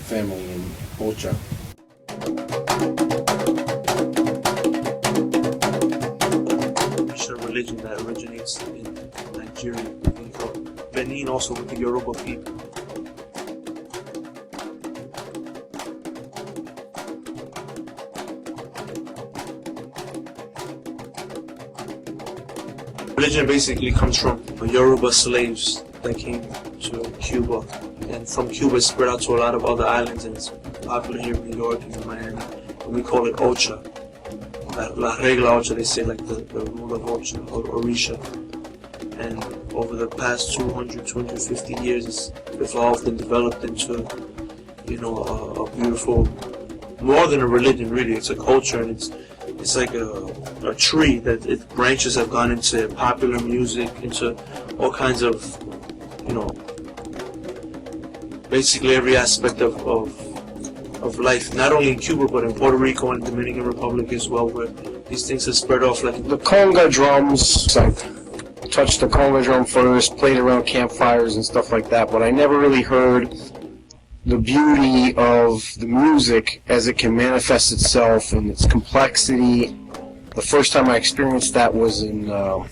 family in Ocha. It's a religion that originates in Nigeria, in Benin, also with the Yoruba people. Religion basically comes from Yoruba slaves that came to Cuba, and from Cuba it spread out to a lot of other islands, and it's popular here in New York and in Miami, and we call it Ocha. La regla Ocha, they say, like the rule of Ocha, or Orisha. And over the past 200, 250 years, it's evolved and developed into, you know, a beautiful, more than a religion really, it's a culture, and it's like a tree that its branches have gone into popular music, into all kinds of, you know, basically every aspect of life, not only in Cuba but in Puerto Rico and Dominican Republic as well, where these things have spread off like the conga drums. I touched the conga drum first, played around campfires and stuff like that, but I never really heard the beauty of the music as it can manifest itself and its complexity. The first time I experienced that was in a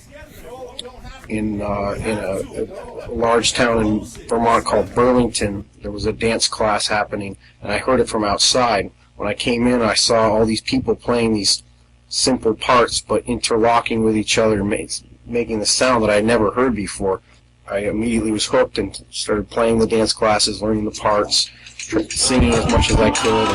large town in Vermont called Burlington. There was a dance class happening, and I heard it from outside. When I came in, I saw all these people playing these simple parts, but interlocking with each other, making the sound that I had never heard before. I immediately was hooked and started playing the dance classes, learning the parts, singing as much as I could.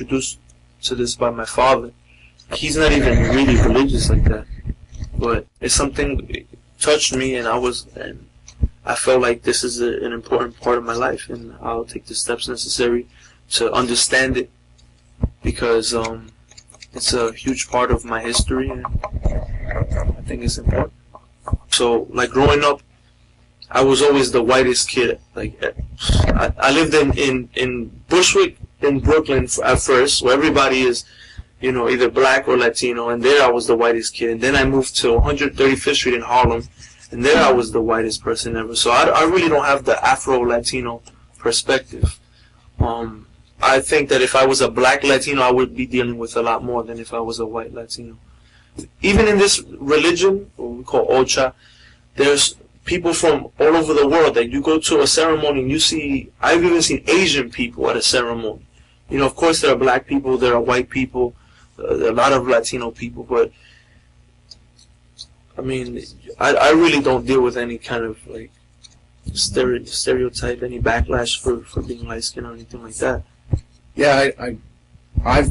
Introduced to this by my father. He's not even really religious like that, but it's something that touched me, and I felt like this is an important part of my life, and I'll take the steps necessary to understand it, because it's a huge part of my history, and I think it's important. So, like, growing up, I was always the whitest kid. Like, I lived in Bushwick, in Brooklyn at first, where everybody is, you know, either black or Latino, and there I was the whitest kid. And then I moved to 135th Street in Harlem, and there I was the whitest person ever. So I really don't have the Afro-Latino perspective. I think that if I was a black Latino, I would be dealing with a lot more than if I was a white Latino. Even in this religion, what we call Ocha, there's people from all over the world that you go to a ceremony and you see. I've even seen Asian people at a ceremony. You know, of course there are black people, there are white people, a lot of Latino people, but I mean, I really don't deal with any kind of like stereotype, any backlash for being light skinned or anything like that. Yeah, I've